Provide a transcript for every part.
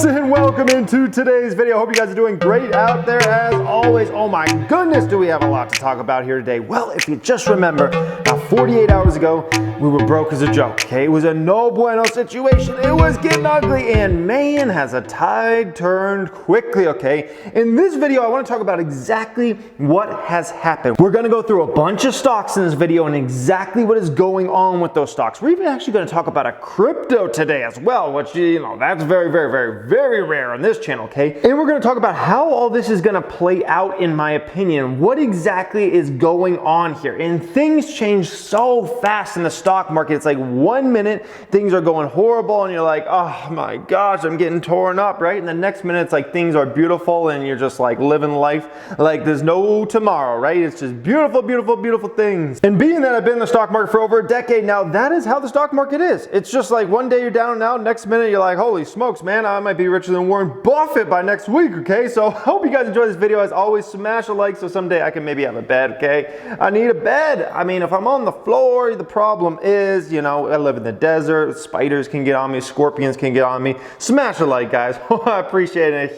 folks, and welcome into today's video. Hope you guys are doing great out there as always. Oh my goodness, do we have a lot to talk about here today. Well, if you just remember, about 48 hours ago, we were broke as a joke, okay? It was a no bueno situation. It was getting ugly, and man, has a tide turned quickly, okay? In this video, I want to talk about exactly what has happened. We're going to go through a bunch of stocks in this video and exactly what is going on with those stocks. We're even actually going to talk about a crypto today as well, which, you know, that's very rare on this channel, okay? And we're going to talk about how all this is going to play out, in my opinion, what exactly is going on here. And things change so fast in the stock market. It's like 1 minute things are going horrible and you're like, oh my gosh, I'm getting torn up, right? And the next minute it's like things are beautiful and you're just like living life like there's no tomorrow, right? It's just beautiful things. And being that I've been in the stock market for over a decade now, that is how the stock market is. It's just like one day you're down and out, next minute you're like, holy smokes, man, I might be richer than Warren Buffett by next week, okay? So I hope you guys enjoy this video. As always, smash a like so someday I can maybe have a bed, okay? I need a bed. I mean, if I'm on the floor, the problem is, you know, I live in the desert, spiders can get on me, scorpions can get on me. Smash a like, guys. I appreciate it in a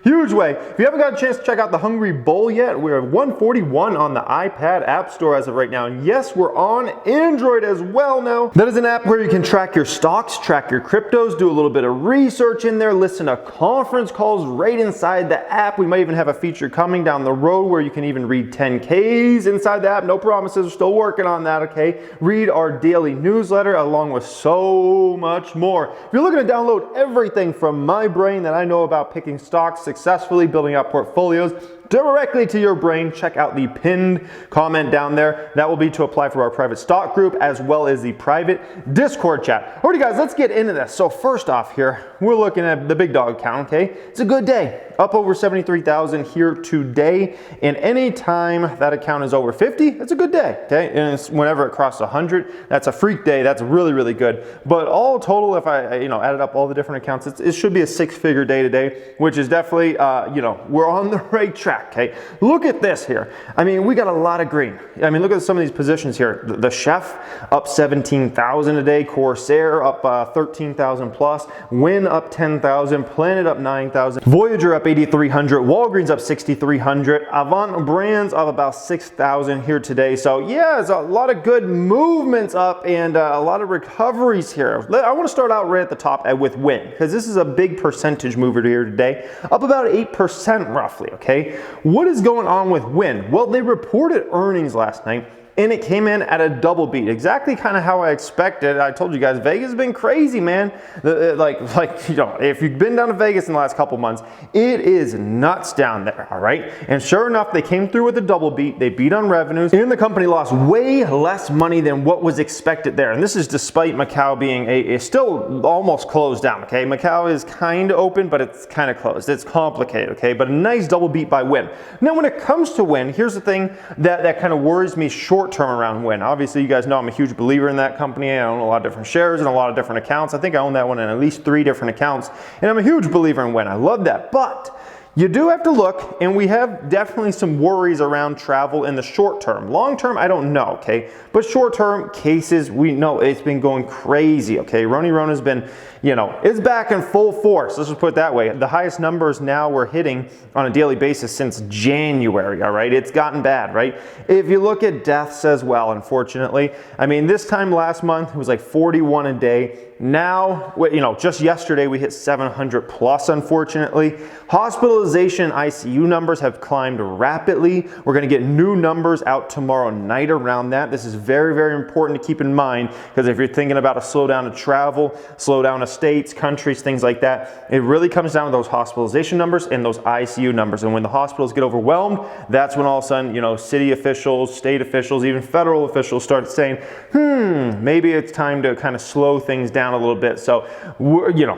huge way. If you haven't got a chance to check out the Hungry Bull yet, we're at 141 on the iPad App Store as of right now. And yes, we're on Android as well now. That is an app where you can track your stocks, track your cryptos, do a little bit of research in there, listen to conference calls right inside the app. We might even have a feature coming down the road where you can even read 10Ks inside the app. No promises, we're still working on that, okay? Read our daily newsletter along with so much more. If you're looking to download everything from my brain that I know about picking stocks successfully, building up portfolios directly to your brain, check out the pinned comment down there. That will be to apply for our private stock group as well as the private Discord chat. Alrighty guys, let's get into this. So first off here, we're looking at the big dog count, okay? It's a good day. Up over 73,000 here today. And anytime that account is over 50, it's a good day, okay? And it's whenever it crosses 100, that's a freak day. That's really good. But all total, if I added up all the different accounts, it should be a six-figure day today, which is definitely, we're on the right track. Okay, look at this here. I mean, we got a lot of green. I mean, look at some of these positions here. The Chef up 17,000 a day, Corsair up 13,000 plus, Win up 10,000, Planet up 9,000, Voyager up 8,300, Walgreens up 6,300, Avant Brands up about 6,000 here today. So yeah, it's a lot of good movements up and a lot of recoveries here. I want to start out right at the top with Win, because this is a big percentage mover here today, up about 8% roughly, okay? What is going on with Win? Well, they reported earnings last night and it came in at a double beat, exactly kind of how I expected. I told you guys, Vegas has been crazy, man. If you've been down to Vegas in the last couple months, it is nuts down there, all right? And sure enough, they came through with a double beat. They beat on revenues, and the company lost way less money than what was expected there. And this is despite Macau being still almost closed down, okay? Macau is kind of open, but it's kind of closed. It's complicated, okay? But a nice double beat by Win. Now, when it comes to Win, here's the thing that kind of worries me short term around Win. Obviously, you guys know I'm a huge believer in that company. I own a lot of different shares and a lot of different accounts. I think I own that one in at least 3 different accounts, and I'm a huge believer in Win. I love that, but you do have to look, and we have definitely some worries around travel in the short term. Long term, I don't know, okay? But short term cases, we know it's been going crazy, okay? Rona's been, it's back in full force. Let's just put it that way. The highest numbers now we're hitting on a daily basis since January, all right? It's gotten bad, right? If you look at deaths as well, unfortunately, I mean, this time last month, it was like 41 a day. Now, just yesterday we hit 700 plus, unfortunately. Hospitalization ICU numbers have climbed rapidly. We're going to get new numbers out tomorrow night around that. This is very important to keep in mind, because if you're thinking about a slowdown of travel, slowdown of states, countries, things like that, it really comes down to those hospitalization numbers and those ICU numbers. And when the hospitals get overwhelmed, that's when all of a sudden, city officials, state officials, even federal officials start saying, maybe it's time to kind of slow things down a little bit. So,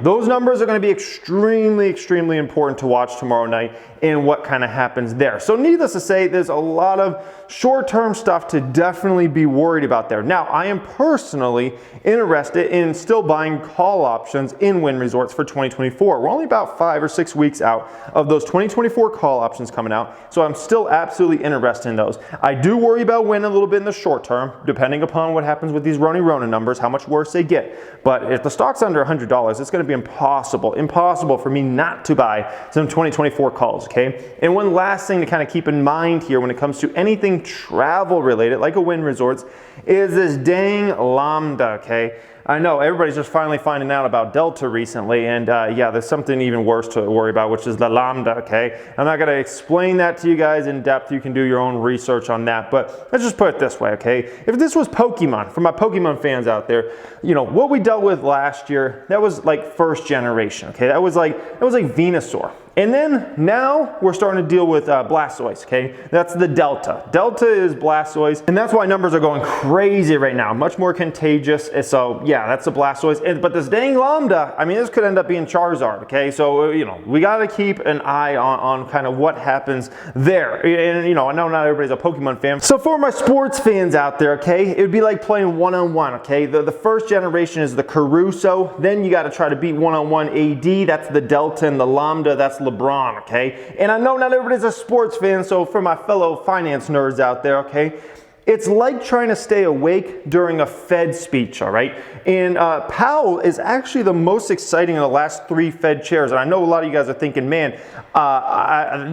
those numbers are going to be extremely important to watch tomorrow night and what kind of happens there. So needless to say, there's a lot of short-term stuff to definitely be worried about there. Now, I am personally interested in still buying call options in Wynn Resorts for 2024. We're only about 5 or 6 weeks out of those 2024 call options coming out, so I'm still absolutely interested in those. I do worry about Wynn a little bit in the short term, depending upon what happens with these Rona numbers, how much worse they get. But if the stock's under $100, it's going to be impossible for me not to buy some 2024 calls, okay? And one last thing to kind of keep in mind here when it comes to anything travel related, like a Wynn Resorts, is this dang Lambda, okay? I know everybody's just finally finding out about Delta recently, and yeah, there's something even worse to worry about, which is the Lambda, okay? I'm not going to explain that to you guys in depth. You can do your own research on that, but let's just put it this way, okay? If this was Pokemon, for my Pokemon fans out there, you know, what we dealt with last year, that was like first generation, okay? That was like Venusaur. And then now we're starting to deal with Blastoise, okay? That's the Delta. Delta is Blastoise, and that's why numbers are going crazy right now. Much more contagious. So yeah, that's the Blastoise. But this dang Lambda, I mean, this could end up being Charizard, okay? So, you know, we got to keep an eye on kind of what happens there. And, you know, I know not everybody's a Pokemon fan. So for my sports fans out there, okay, it would be like playing one-on-one, okay? The first generation is the Caruso. Then you got to try to beat one-on-one AD. That's the Delta, and the Lambda, that's LeBron, okay? And I know not everybody's a sports fan, so for my fellow finance nerds out there, okay, it's like trying to stay awake during a Fed speech, all right? And Powell is actually the most exciting of the last 3 Fed chairs. And I know a lot of you guys are thinking, man,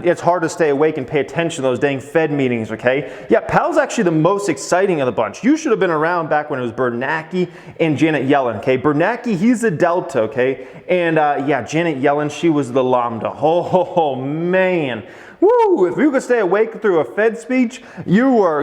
it's hard to stay awake and pay attention to those dang Fed meetings, okay? Yeah, Powell's actually the most exciting of the bunch. You should have been around back when it was Bernanke and Janet Yellen, okay? Bernanke, he's the Delta, okay? And yeah, Janet Yellen, she was the Lambda. Oh man. Woo! If you could stay awake through a Fed speech, you were,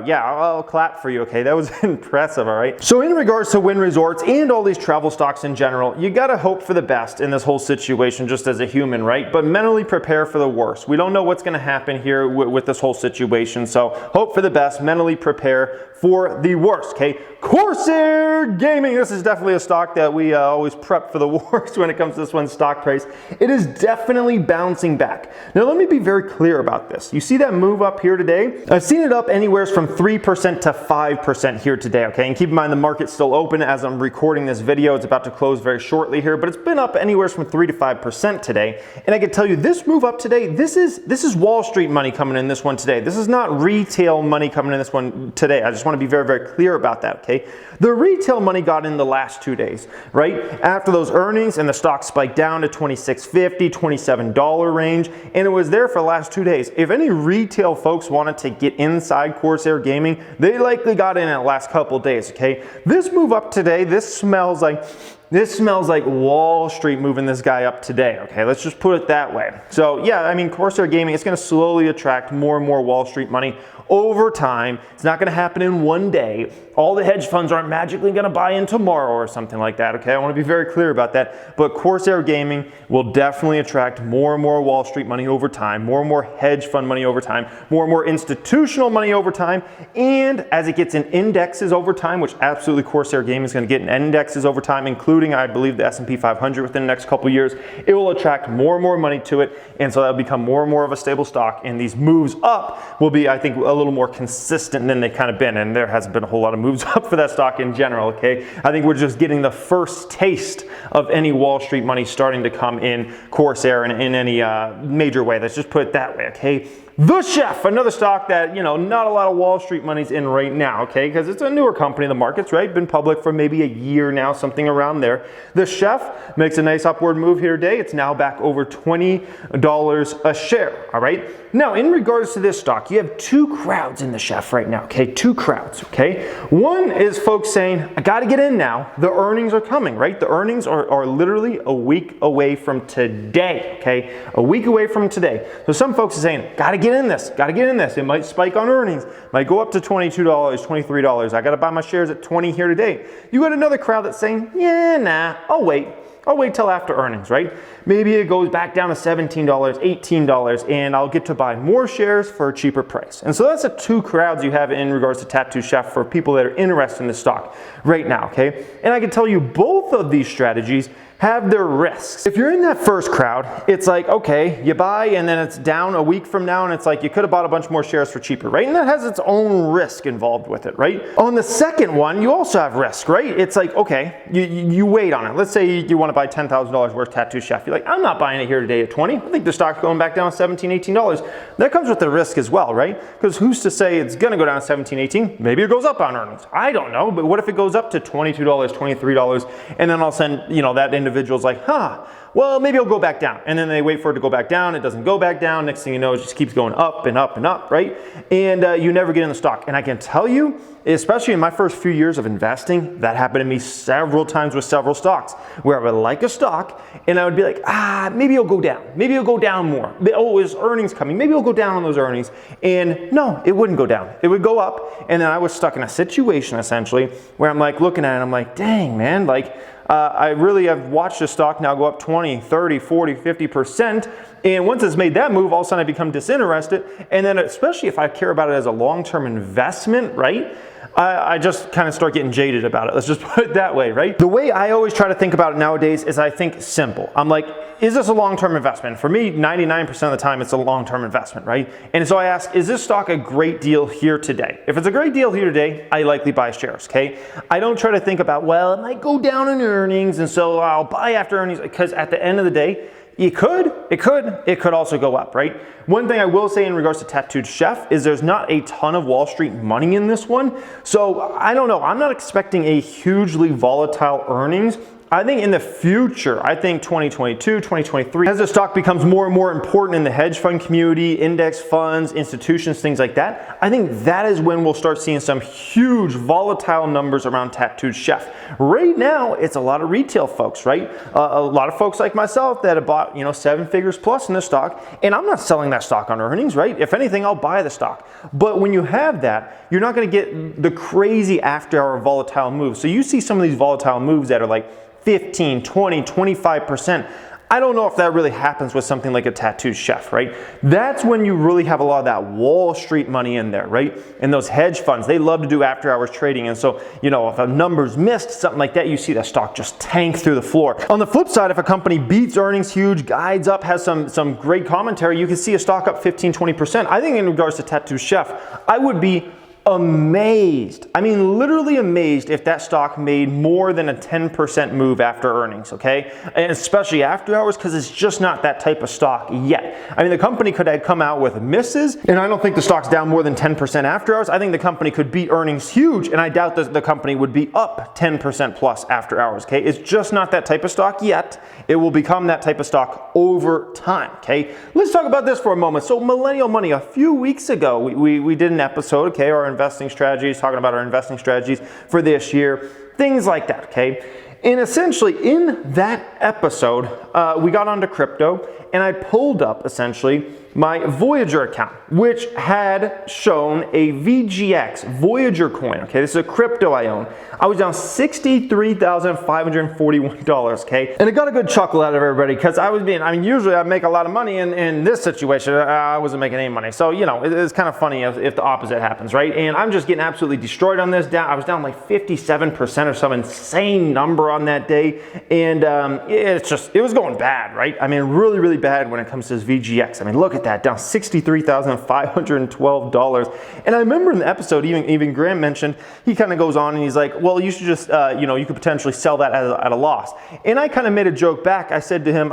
yeah, I'll clap for you, okay? That was impressive, all right? So in regards to Wynn Resorts and all these travel stocks in general, you gotta hope for the best in this whole situation just as a human, right? But mentally prepare for the worst. We don't know what's gonna happen here with this whole situation, so hope for the best, mentally prepare for the worst, okay? Corsair Gaming, this is definitely a stock that we always prep for the worst when it comes to this one's stock price. It is definitely bouncing back. Now let me be very clear about this. You see that move up here today? I've seen it up anywhere from 3% to 5% here today, okay? And keep in mind the market's still open as I'm recording this video. It's about to close very shortly here, but it's been up anywhere from 3 to 5% today. And I can tell you this move up today, this is Wall Street money coming in this one today. This is not retail money coming in this one today. I just want to be very, very clear about that, okay? The retail money got in the last 2 days, right? After those earnings, and the stock spiked down to $26.50, $27 range, and it was there for the last 2 days. If any retail folks wanted to get inside Corsair Gaming, they likely got in the last couple days, okay? This move up today, this smells like Wall Street moving this guy up today, okay? Let's just put it that way. So yeah, I mean, Corsair Gaming, it's gonna slowly attract more and more Wall Street money over time. It's not gonna happen in one day. All the hedge funds aren't magically gonna buy in tomorrow or something like that, okay? I wanna be very clear about that. But Corsair Gaming will definitely attract more and more Wall Street money over time, more and more hedge fund money over time, more and more institutional money over time, and as it gets in indexes over time, which absolutely Corsair Gaming is gonna get in indexes over time, including, I believe, the S&P 500 within the next couple of years, it will attract more and more money to it, and so that'll become more and more of a stable stock, and these moves up will be, I think, a little more consistent than they've kind of been, and there hasn't been a whole lot of moves up for that stock in general, okay? I think we're just getting the first taste of any Wall Street money starting to come in Corsair in any major way. Let's just put it that way, okay? The Chef, another stock that, you know, not a lot of Wall Street money's in right now, okay? Because it's a newer company in the markets, right? Been public for maybe a year now, something around there. The Chef makes a nice upward move here today. It's now back over $20 a share, all right? Now, in regards to this stock, you have 2 crowds in the Chef right now, okay? 2 crowds, okay? One is folks saying, I gotta get in now. The earnings are coming, right? The earnings are literally a week away from today, okay? A week away from today. So some folks are saying, gotta get in this, gotta get in this. It might spike on earnings, might go up to $22, $23. I gotta buy my shares at 20 here today. You got another crowd that's saying, yeah, nah, I'll wait till after earnings, right? Maybe it goes back down to $17, $18, and I'll get to buy more shares for a cheaper price. And so that's the 2 crowds you have in regards to Tattoo Chef for people that are interested in the stock right now, okay? And I can tell you both of these strategies have their risks. If you're in that first crowd, it's like, okay, you buy and then it's down a week from now and it's like you could have bought a bunch more shares for cheaper, right? And that has its own risk involved with it, right? On the second one, you also have risk, right? It's like, okay, you wait on it. Let's say you want to buy $10,000 worth Tattoo Chef. You're like, I'm not buying it here today at 20. I think the stock's going back down $17, $18. That comes with the risk as well, right? Because who's to say it's going to go down to 17, 18? Maybe it goes up on earnings. I don't know, but what if it goes up to $22, $23, and then all of a sudden, you know, that individual's like, well, maybe it'll go back down. And then they wait for it to go back down. It doesn't go back down. Next thing you know, it just keeps going up and up and up, right? And you never get in the stock. And I can tell you, especially in my first few years of investing, that happened to me several times with several stocks, where I would like a stock and I would be like, maybe it'll go down. Maybe it'll go down more. Oh, is earnings coming? Maybe it'll go down on those earnings. And no, it wouldn't go down. It would go up. And then I was stuck in a situation essentially where I'm like looking at it, I'm like, dang, man, like, I really have watched the stock now go up 20, 30, 40, 50%. And once it's made that move, all of a sudden I become disinterested. And then especially if I care about it as a long-term investment, right? I just kind of start getting jaded about it. Let's just put it that way, right? The way I always try to think about it nowadays is I think simple. I'm like, is this a long-term investment? For me, 99% of the time, it's a long-term investment, right? And so I ask, is this stock a great deal here today? If it's a great deal here today, I likely buy shares, okay? I don't try to think about, well, it might go down in earnings, and so I'll buy after earnings, because at the end of the day, it could also go up, right? One thing I will say in regards to Tattooed Chef is there's not a ton of Wall Street money in this one. So I don't know, I'm not expecting a hugely volatile earnings. I think in the future, I think 2022, 2023, as the stock becomes more and more important in the hedge fund community, index funds, institutions, things like that, I think that is when we'll start seeing some huge volatile numbers around Tattooed Chef. Right now, it's a lot of retail folks, right? A lot of folks like myself that have bought, 7 figures plus in the stock, and I'm not selling that stock on earnings, right? If anything, I'll buy the stock. But when you have that, you're not gonna get the crazy after-hour volatile moves. So you see some of these volatile moves that are like 15, 20, 25%. I don't know if that really happens with something like a Tattooed Chef, right? That's when you really have a lot of that Wall Street money in there, right? And those hedge funds, they love to do after hours trading. And so, if a number's missed, something like that, you see that stock just tank through the floor. On the flip side, if a company beats earnings huge, guides up, has some great commentary, you can see a stock up 15, 20%. I think in regards to Tattooed Chef, I would be amazed. I mean, literally amazed if that stock made more than a 10% move after earnings, okay? And especially after hours, because it's just not that type of stock yet. I mean, the company could have come out with misses, and I don't think the stock's down more than 10% after hours. I think the company could beat earnings huge, and I doubt that the company would be up 10% plus after hours, okay? It's just not that type of stock yet. It will become that type of stock over time, okay? Let's talk about this for a moment. So Millennial Money, a few weeks ago, we did an episode, okay, our investing strategies, talking about our investing strategies for this year, things like that, okay? And essentially in that episode, we got onto crypto and I pulled up essentially my Voyager account, which had shown a VGX, Voyager coin, okay? This is a crypto I own. I was down $63,541, okay? And it got a good chuckle out of everybody because usually I make a lot of money in this situation. I wasn't making any money. So, it's kind of funny if the opposite happens, right? And I'm just getting absolutely destroyed on this. I was down like 57% or some insane number on that day. And it was going bad, right? I mean, really, really bad when it comes to this VGX. I mean, look at that, down $63,512. And I remember in the episode, even Graham mentioned, he kind of goes on and he's like, well, you should just, you could potentially sell that at a loss. And I kind of made a joke back. I said to him,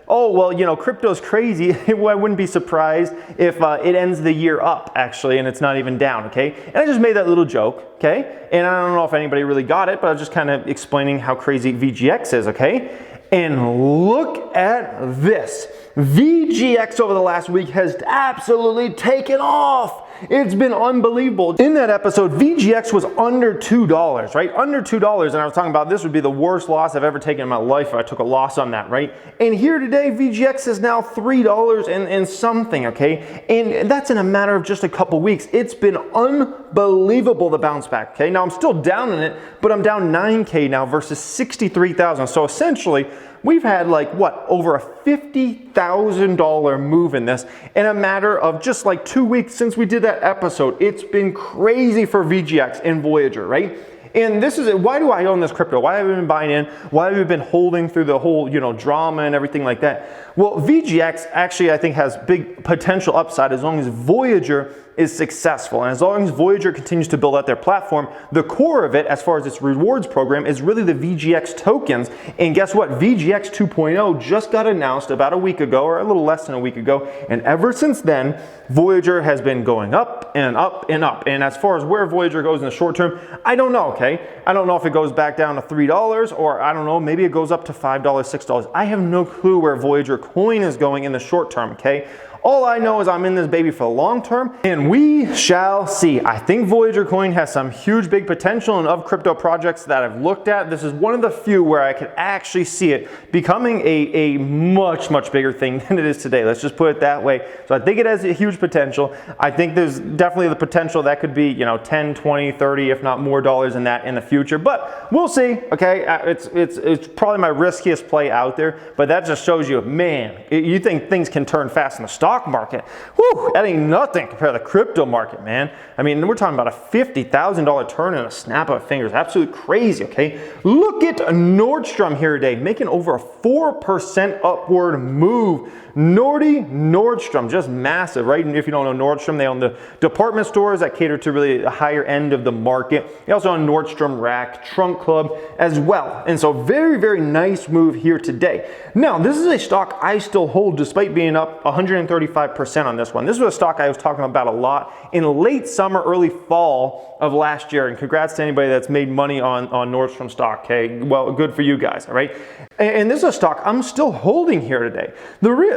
oh, well, crypto's crazy. I wouldn't be surprised if it ends the year up, actually, and it's not even down, okay? And I just made that little joke, okay? And I don't know if anybody really got it, but I was just kind of explaining how crazy VGX is, okay? And look at this. VGX over the last week has absolutely taken off. It's been unbelievable. In that episode, VGX was under $2, right? Under $2, and I was talking about this would be the worst loss I've ever taken in my life if I took a loss on that, right? And here today, VGX is now $3 and something, okay? And that's in a matter of just a couple weeks. It's been unbelievable, the bounce back, okay? Now I'm still down in it, but I'm down 9K now versus 63,000. So essentially, we've had over a $50,000 move in this in a matter of just like 2 weeks since we did that episode. It's been crazy for VGX and Voyager, right? And this is why do I own this crypto? Why have I been buying in? Why have we been holding through the whole, drama and everything like that? Well, VGX actually I think has big potential upside as long as Voyager is successful. And as long as Voyager continues to build out their platform, the core of it, as far as its rewards program, is really the VGX tokens. And guess what? VGX 2.0 just got announced about a week ago, or a little less than a week ago. And ever since then, Voyager has been going up and up and up. And as far as where Voyager goes in the short term, I don't know, okay? I don't know if it goes back down to $3, or I don't know, maybe it goes up to $5, $6. I have no clue where Voyager coin is going in the short term, okay? All I know is I'm in this baby for the long term, and we shall see. I think Voyager coin has some huge big potential, and of crypto projects that I've looked at, this is one of the few where I could actually see it becoming a much, much bigger thing than it is today. Let's just put it that way. So I think it has a huge potential. I think there's definitely the potential that could be, 10, 20, 30, if not more dollars in that in the future, but we'll see, okay? It's probably my riskiest play out there, but that just shows you, man, you think things can turn fast in the stock market. Whew, that ain't nothing compared to the crypto market, man. I mean, we're talking about a $50,000 turn in a snap of fingers. Absolutely crazy, okay? Look at Nordstrom here today, making over a 4% upward move. Nordstrom, just massive, right? And if you don't know Nordstrom, they own the department stores that cater to really the higher end of the market. They also own Nordstrom Rack, Trunk Club as well. And so very, very nice move here today. Now, this is a stock I still hold despite being up 135% on this one. This was a stock I was talking about a lot in late summer, early fall of last year. And congrats to anybody that's made money on Nordstrom stock, okay? Well, good for you guys, all right? And this is a stock I'm still holding here today.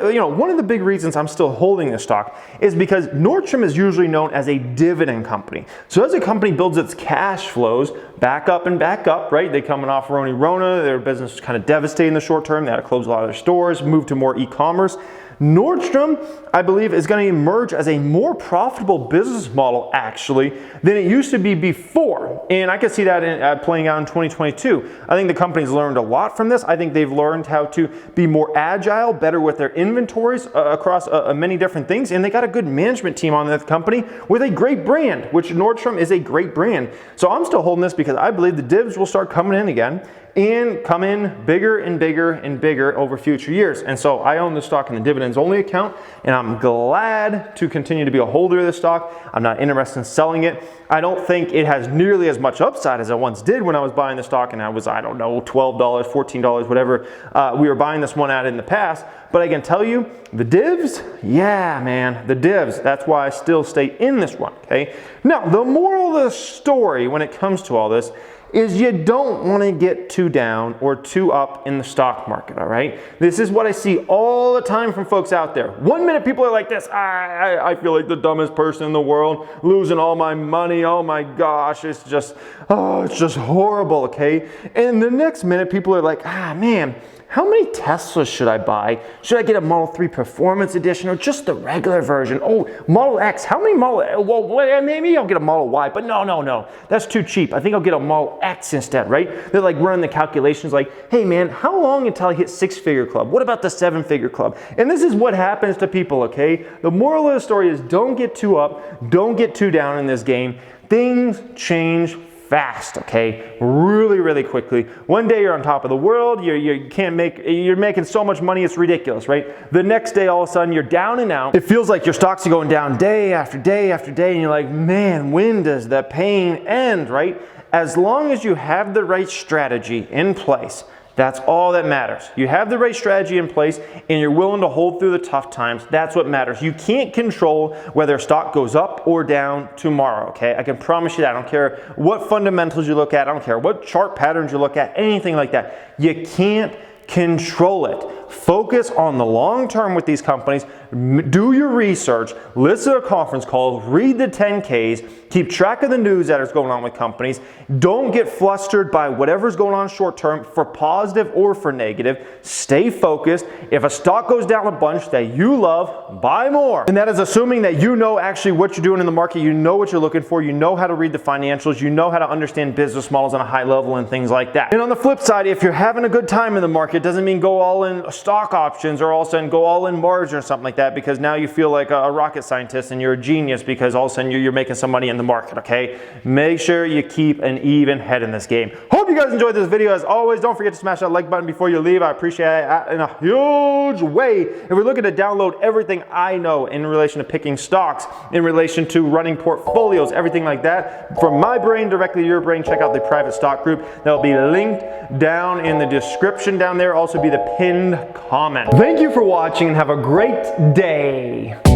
One of the big reasons I'm still holding this stock is because Nordstrom is usually known as a dividend company. So as a company builds its cash flows back up and back up, right? They coming off Rona, their business was kind of devastated in the short term. They had to close a lot of their stores, move to more e-commerce. Nordstrom, I believe, is going to emerge as a more profitable business model, actually, than it used to be before. And I can see that playing out in 2022. I think the company's learned a lot from this. I think they've learned how to be more agile, better with their inventories across many different things. And they got a good management team on that company with a great brand, which Nordstrom is a great brand. So I'm still holding this because I believe the divs will start coming in again and come in bigger and bigger and bigger over future years. And so I own the stock in the dividends only account, and I'm glad to continue to be a holder of this stock. I'm not interested in selling it. I don't think it has nearly as much upside as I once did when I was buying the stock, and I was, I don't know, $12, $14, whatever we were buying this one at in the past. But I can tell you, the divs, yeah, man, the divs. That's why I still stay in this one, okay? Now, the moral of the story when it comes to all this is you don't want to get too down or too up in the stock market, all right? This is what I see all the time from folks out there. 1 minute people are like this, I feel like the dumbest person in the world, losing all my money, oh my gosh, it's just horrible, okay? And the next minute people are like, man, how many Teslas should I buy? Should I get a Model 3 Performance Edition or just the regular version? Oh, Model X, how many well, maybe I'll get a Model Y, but no, that's too cheap. I think I'll get a Model X instead, right? They're like running the calculations like, hey man, how long until I hit 6-figure club? What about the 7-figure club? And this is what happens to people, okay? The moral of the story is don't get too up, don't get too down in this game. Things change fast, okay? Really, really quickly. One day you're on top of the world, you're making so much money it's ridiculous, right? The next day all of a sudden you're down and out. It feels like your stocks are going down day after day after day, and you're like, man, when does the pain end, right? As long as you have the right strategy in place, that's all that matters. You have the right strategy in place and you're willing to hold through the tough times. That's what matters. You can't control whether a stock goes up or down tomorrow, okay? I can promise you that. I don't care what fundamentals you look at. I don't care what chart patterns you look at, anything like that. You can't control it. Focus on the long term with these companies. Do your research, listen to conference calls, read the 10Ks, keep track of the news that is going on with companies. Don't get flustered by whatever's going on short term for positive or for negative. Stay focused. If a stock goes down a bunch that you love, buy more. And that is assuming that you know actually what you're doing in the market, you know what you're looking for, you know how to read the financials, you know how to understand business models on a high level and things like that. And on the flip side, if you're having a good time in the market, doesn't mean go all in stock options or all of a sudden go all in margin or something like that, because now you feel like a rocket scientist and you're a genius because all of a sudden you're making some money in the market, okay? Make sure you keep an even head in this game. Hope you guys enjoyed this video. As always, don't forget to smash that like button before you leave. I appreciate it in a huge way. If we're looking to download everything I know in relation to picking stocks, in relation to running portfolios, everything like that, from my brain directly to your brain, check out the private stock group. That'll be linked down in the description down there. Also be the pinned comment. Thank you for watching and have a great day.